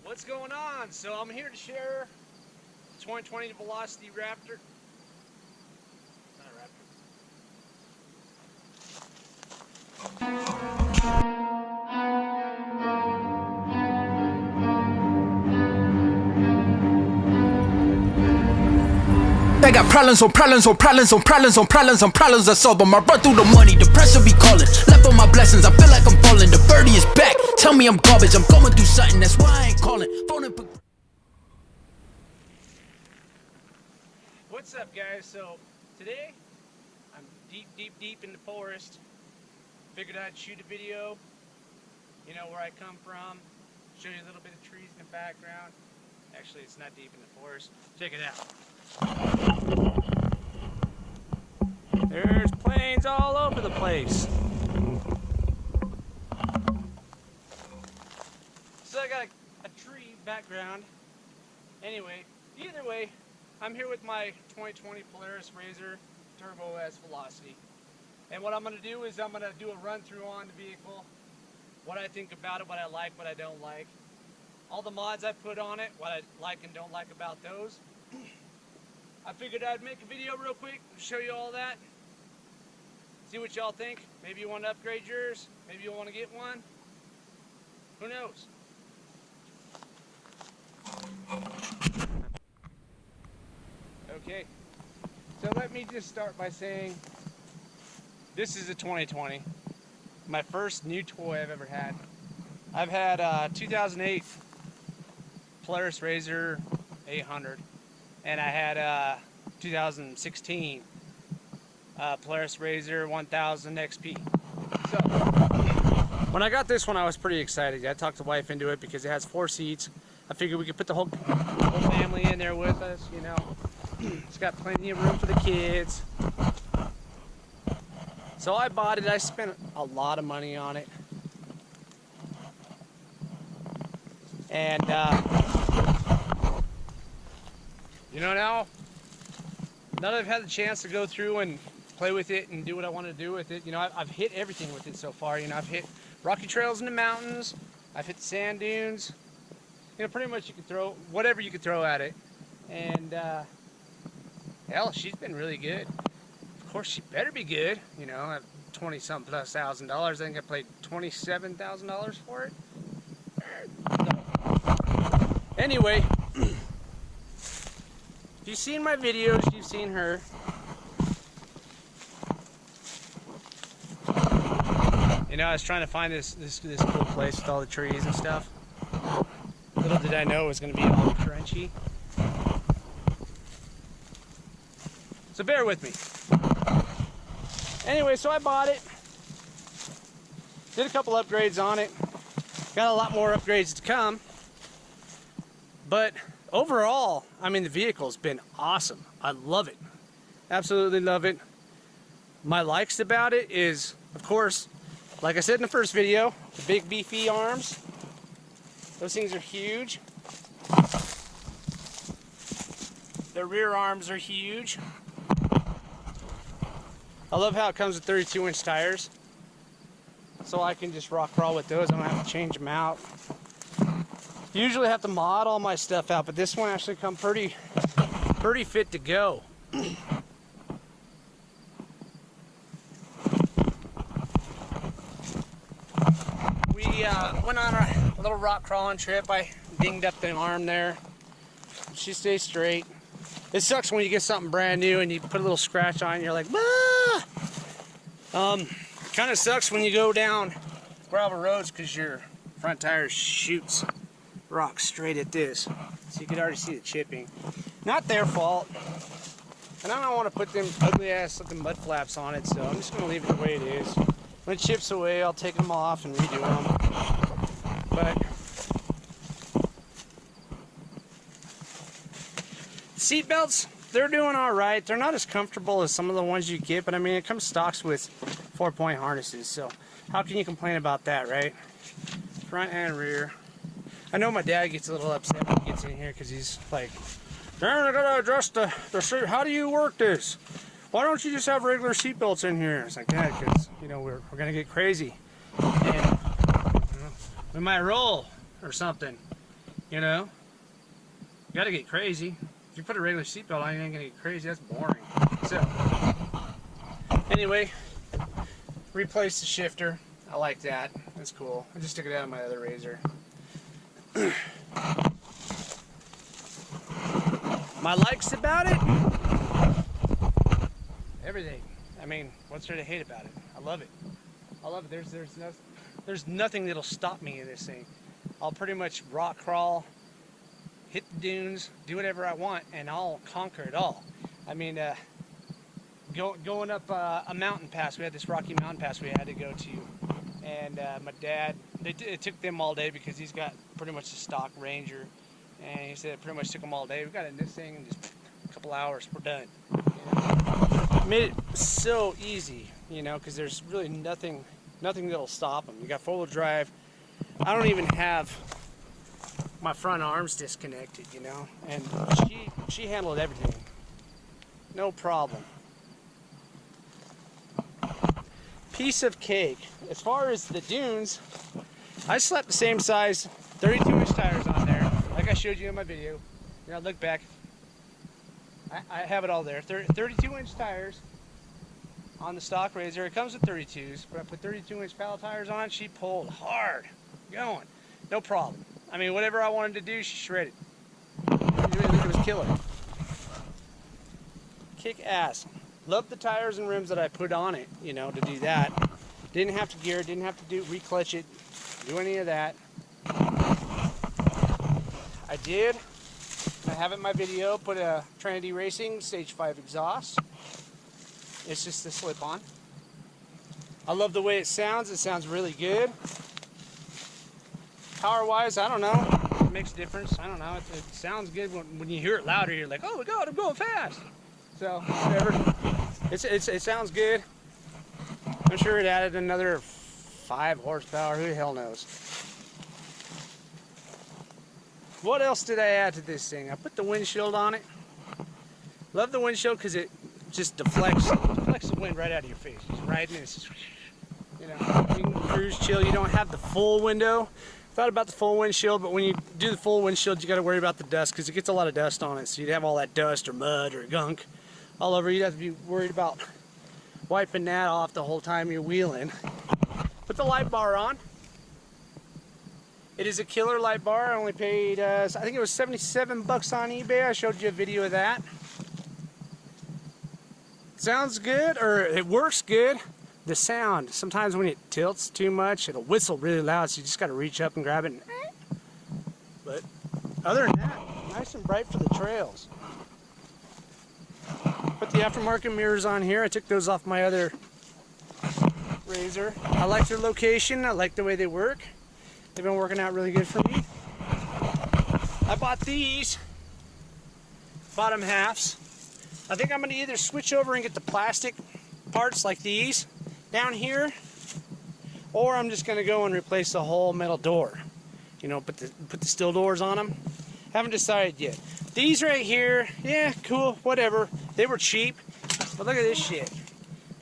What's going on? So I'm here to share the 2020 Velocity Raptor. Not a Raptor. I got problems on problems on problems on problems on problems on problems I solve them. I run through the money, the pressure be calling. Left on my blessings, I feel like I'm falling. The birdie is back, tell me I'm garbage. I'm going through something, that's why I ain't calling. What's up, guys? So today I'm deep in the forest. Figured I'd shoot a video, you know, where I come from, show you a little bit of trees in the background. Actually, it's not deep in the forest. Check it out. There's planes all over the place. So I got a tree background. Anyway, either way, I'm here with my 2020 Polaris Rzr Turbo S Velocity. And what I'm going to do is I'm going to do a run through on the vehicle, what I think about it, what I like, what I don't like, all the mods I put on it, what I like and don't like about those. I figured I'd make a video real quick, show you all that, see what y'all think. Maybe you want to upgrade yours, maybe you want to get one, who knows. Okay, so let me just start by saying this is a 2020, my first new toy I've ever had. I've had 2008 Polaris Rzr 800, and I had 2016 Polaris Rzr 1000 XP. So when I got this one, I was pretty excited. I talked the wife into it because it has 4 seats. I figured we could put the whole family in there with us, you know. It's got plenty of room for the kids. So I bought it. I spent a lot of money on it. And you know, now that I've had the chance to go through and play with it and do what I want to do with it, you know, I've hit everything with it so far. You know, I've hit rocky trails in the mountains, I've hit sand dunes, you know, pretty much you can throw whatever you could throw at it. And hell, she's been really good. Of course, she better be good. You know, at 20-something plus $1,000, I think I paid $27,000 for it. So, anyway, if you've seen my videos, you've seen her. You know, I was trying to find this cool place with all the trees and stuff. Little did I know it was going to be all crunchy. So bear with me. Anyway, so I bought it. Did a couple upgrades on it. Got a lot more upgrades to come. But overall, I mean, the vehicle's been awesome. I love it. Absolutely love it. My likes about it is, of course, like I said in the first video, the big beefy arms. Those things are huge. The rear arms are huge. I love how it comes with 32-inch tires. So I can just rock crawl with those. I don't have to change them out. Usually have to mod all my stuff out, but this one actually come pretty fit to go. We went on a little rock crawling trip. I dinged up the arm there. She stays straight. It sucks when you get something brand new and you put a little scratch on it and you're like, ah! Kind of sucks when you go down gravel roads because your front tire shoots rock straight at this. So you can already see the chipping. Not their fault. And I don't want to put them ugly ass looking mud flaps on it, so I'm just going to leave it the way it is. When it chips away, I'll take them off and redo them. But seat belts, they're doing all right. They're not as comfortable as some of the ones you get, but I mean, it comes stocks with 4-point harnesses, so how can you complain about that, right? Front and rear. I know my dad gets a little upset when he gets in here because he's like, "Darn, I gotta adjust the seat. How do you work this? Why don't you just have regular seat belts in here?" It's like, "Dad, because you know we're gonna get crazy, and we might roll or something." You know? You gotta get crazy. If you put a regular seatbelt on, you ain't gonna get crazy. That's boring. So, anyway, replace the shifter. I like that. That's cool. I just took it out of my other Rzr. My likes about it? Everything. I mean, what's there to hate about it? I love it. I love it. There's nothing that'll stop me in this thing. I'll pretty much rock crawl, hit the dunes, do whatever I want, and I'll conquer it all. I mean, going up a mountain pass, we had this rocky mountain pass we had to go to, and my dad, it took them all day because he's got pretty much a stock Ranger, and he said it pretty much took them all day. We got in this thing in just a couple hours, we're done. You know? Made it so easy, you know, because there's really nothing that'll stop them. You got four-wheel drive. I don't even have my front arms disconnected, you know, and she handled everything. No problem. Piece of cake. As far as the dunes, I slapped the same size 32-inch tires on there, like I showed you in my video. You know, look back. I have it all there. 32-inch tires on the stock Rzr. It comes with 32s, but I put 32-inch paddle tires on. She pulled hard, going, no problem. I mean, whatever I wanted to do, she shredded. It was killer. Kick ass. Love the tires and rims that I put on it, you know, to do that. Didn't have to gear, didn't have to reclutch it, do any of that. I did. I have it in my video, put a Trinity Racing Stage 5 exhaust. It's just a slip-on. I love the way it sounds. It sounds really good. Power-wise, I don't know. It makes a difference. I don't know. It sounds good when you hear it louder. You're like, oh my God, I'm going fast. So, whatever. It sounds good. I'm sure it added another 5 horsepower. Who the hell knows? What else did I add to this thing? I put the windshield on it. Love the windshield because it just deflects the wind right out of your face. Just riding, it's just, you know, you can cruise chill. You don't have the full window. Thought about the full windshield, but when you do the full windshield, you got to worry about the dust because it gets a lot of dust on it. So you'd have all that dust or mud or gunk all over. You'd have to be worried about wiping that off the whole time you're wheeling. Put the light bar on. It is a killer light bar. I only paid, I think it was 77 bucks on eBay. I showed you a video of that. Sounds good, or it works good. The sound, sometimes when it tilts too much, it'll whistle really loud, so you just got to reach up and grab it. But other than that, nice and bright for the trails. Put the aftermarket mirrors on here. I took those off my other Rzr. I like their location. I like the way they work. They've been working out really good for me. I bought these bottom halves. I think I'm going to either switch over and get the plastic parts like these down here, or I'm just going to go and replace the whole metal door. You know, put the steel doors on them. Haven't decided yet. These right here, yeah, cool, whatever. They were cheap, but look at this shit.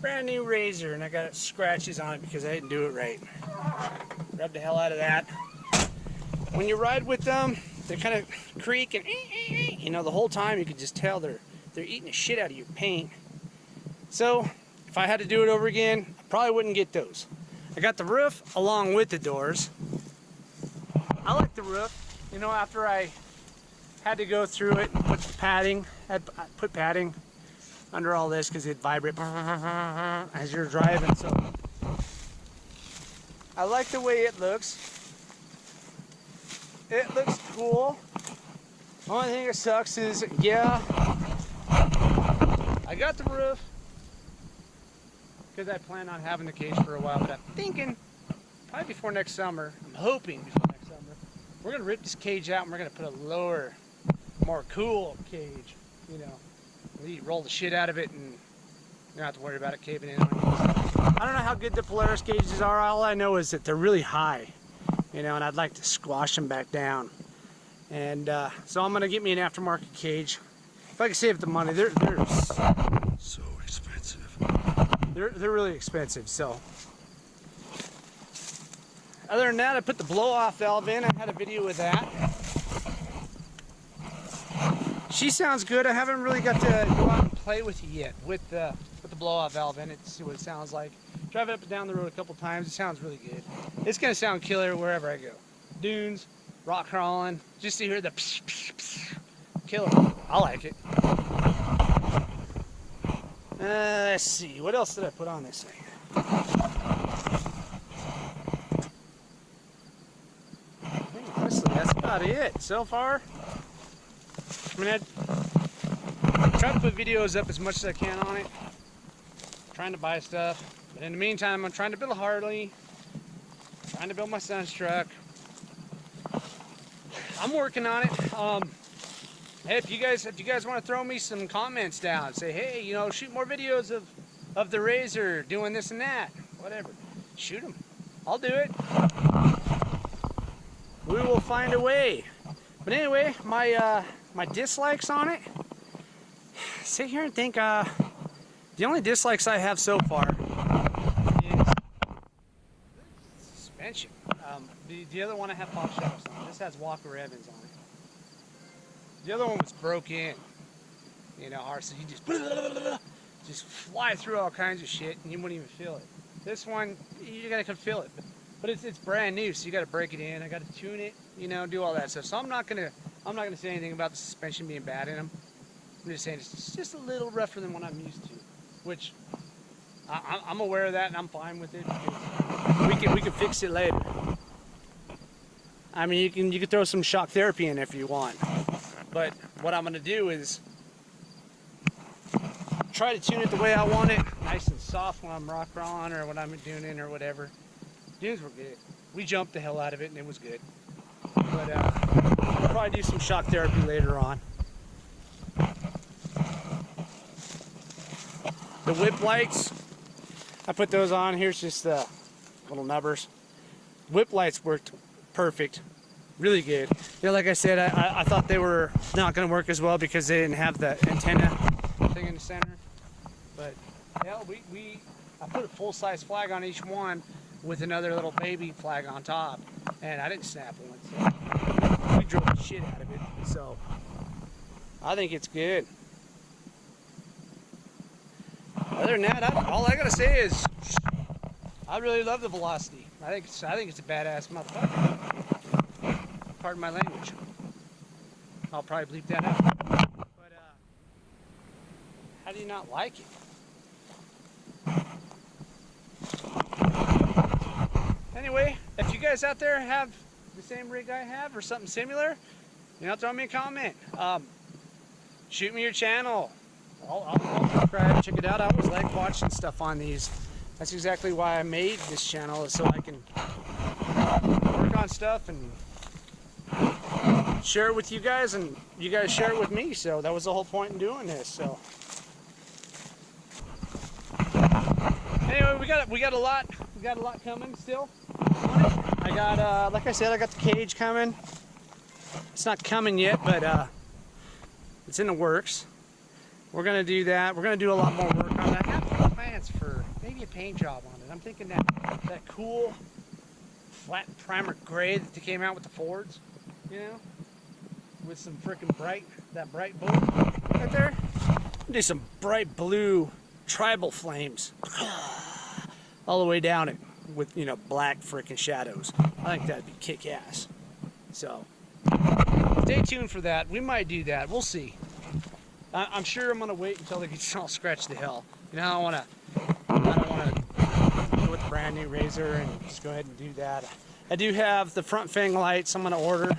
Brand new Rzr, and I got scratches on it because I didn't do it right. Grab the hell out of that. When you ride with them, they kind of creak and you know, the whole time you can just tell they're eating the shit out of your paint. So if I had to do it over again, I probably wouldn't get those. I got the roof along with the doors. I like the roof. You know, after I had to go through it and put the padding, I put padding under all this because it'd vibrate as you're driving. So I like the way it looks. It looks cool. Only thing that sucks is, yeah, I got the roof because I plan on having the cage for a while, but I'm thinking probably before next summer, I'm hoping before next summer, we're going to rip this cage out and we're going to put a lower, more cool cage, you know. You roll the shit out of it and you don't have to worry about it caving in on you. I don't know how good the Polaris cages are. All I know is that they're really high, you know, and I'd like to squash them back down. And so I'm going to get me an aftermarket cage. If I can save the money, they're so expensive. They're really expensive, so. Other than that, I put the blow-off valve in. I had a video with that. she sounds good. I haven't really got to go out and play with it yet with the blowout valve in it to see what it sounds like. Drive it up and down the road a couple times. It sounds really good. It's gonna sound killer wherever I go. Dunes, rock crawling, just to hear the psh, psh, psh. Killer. I like it. Let's see. What else did I put on this thing? I think honestly, that's about it so far. I mean, I try to put videos up as much as I can on it. Trying to buy stuff. But in the meantime, I'm trying to build a Harley. Trying to build my son's truck. I'm working on it. Hey, if you guys want to throw me some comments down, say, hey, you know, shoot more videos of the Rzr doing this and that, whatever. Shoot them. I'll do it. We will find a way. But anyway, my dislikes on it. Sit here and think. The only dislikes I have so far is suspension. The other one I have pop shocks on. This has Walker Evans on it. The other one was broken. You know, so you just fly through all kinds of shit and you wouldn't even feel it. This one, you gotta feel it. But it's brand new, so you gotta break it in. I gotta tune it, you know, do all that stuff. So I'm not gonna say anything about the suspension being bad in them. I'm just saying it's just a little rougher than what I'm used to, which I'm aware of that and I'm fine with it. We can fix it later. I mean, you can throw some shock therapy in if you want. But what I'm gonna do is try to tune it the way I want it, nice and soft when I'm rock crawling or when I'm duning or whatever. Dunes were good. We jumped the hell out of it and it was good. But I'll probably do some shock therapy later on. The whip lights, I put those on. Here's just the little nubbers. Whip lights worked perfect. Really good. You know, like I said, I thought they were not going to work as well because they didn't have the antenna thing in the center. But yeah, I put a full-size flag on each one with another little baby flag on top, and I didn't snap one. So we drove the shit out of it. So I think it's good. Other than that, all I gotta say is I really love the Velocity. I think it's a badass motherfucker. Pardon my language. I'll probably bleep that out. But how do you not like it? Anyway, if you guys out there have the same rig I have or something similar, you know, throw me a comment. Shoot me your channel. I'll subscribe, check it out. I always like watching stuff on these. That's exactly why I made this channel, is so I can work on stuff and share it with you guys, and you guys share it with me. So that was the whole point in doing this. So anyway, we got a lot coming still. I got like I said, I got the cage coming. It's not coming yet, but it's in the works. We're gonna do that. We're gonna do a lot more work on that. I have plans for maybe a paint job on it. I'm thinking that cool flat primer gray that they came out with the Fords, you know, with some freaking bright blue right there. Do some bright blue tribal flames all the way down it with, you know, black freaking shadows. I think that'd be kick-ass. So stay tuned for that. We might do that. We'll see. I'm sure I'm gonna wait until it gets all scratched to hell. You know, I don't wanna go with the brand new Rzr and just go ahead and do that. I do have the front fang lights I'm gonna order.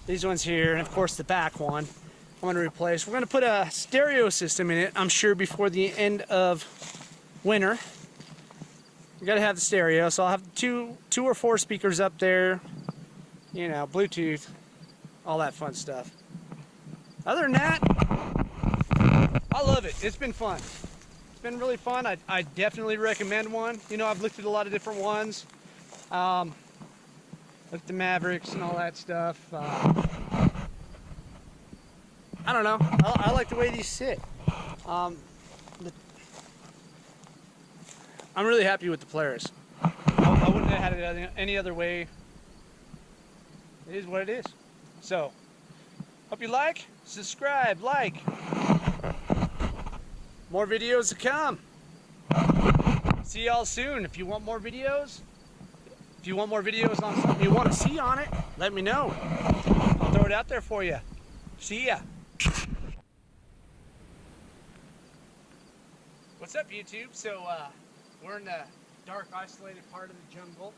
These ones here, and of course the back one I'm gonna replace. We're gonna put a stereo system in it, I'm sure, before the end of winter. You gotta have the stereo, so I'll have two or four speakers up there, you know, Bluetooth, all that fun stuff. Other than that, I love it. It's been fun. It's been really fun. I definitely recommend one. You know, I've looked at a lot of different ones. Looked at the Mavericks and all that stuff. I don't know. I like the way these sit. I'm really happy with the Polaris. I wouldn't have had it any other way. It is what it is. So, Hope you like, subscribe, like. More videos to come. See y'all soon. If you want more videos, on something you want to see on it, let me know. I'll throw it out there for you. See ya. What's up, YouTube? So we're in the dark, isolated part of the jungle.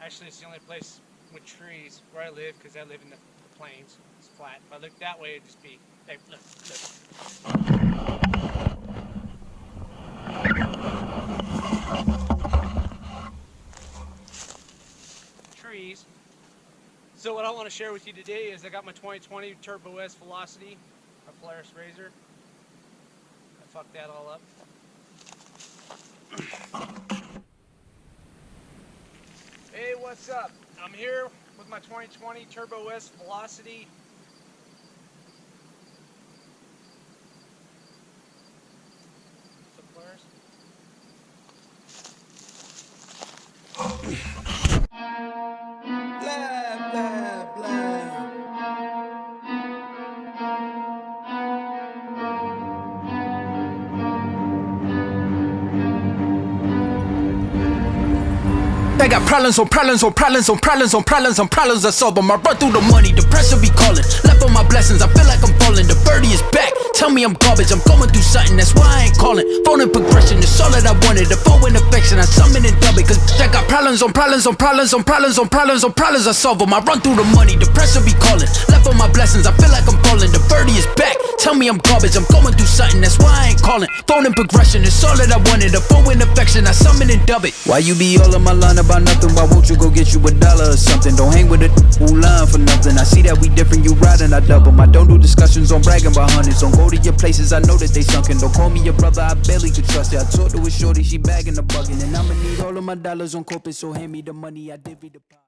Actually, it's the only place with trees where I live, because I live in the plains. It's flat. If I look that way, it'd just be, hey, look. Trees. So what I want to share with you today is I got my 2020 Turbo S Velocity, a Polaris Rzr. I fucked that all up. Hey, what's up? I'm here with my 2020 Turbo S Velocity. What's up, Polaris? Blah, blah, blah. I got problems on problems on problems on problems on problems on problems I solve them. I run through the money, the pressure be calling. Left on my blessings, I feel like I'm falling. The birdie is back, tell me I'm garbage. I'm going through something, that's why I ain't calling. Phone in progression, it's all that I wanted. The phone in affection, I summon and dub it. Cause I got problems on problems on problems on problems on problems on problems I solve them. I run through the money, the pressure be calling. Left on my blessings, I feel like I'm falling. The birdie is back, tell me I'm garbage. I'm going through something, that's why I ain't calling. Phone in progression, it's all that I wanted. The phone in affection, I summon and dub it. Why you be all in my line about nothing? Why won't you go get you $1 or something? Don't hang with it who lying for nothing. I see that we different, you riding, I double. I don't do discussions on bragging about hundreds. Don't go to your places, I know that they sunken. Don't call me your brother, I barely could trust it. I talked to a shorty, she bagging the bugging. And I'ma need all of my dollars on corporate, so hand me the money, I divvy the pie.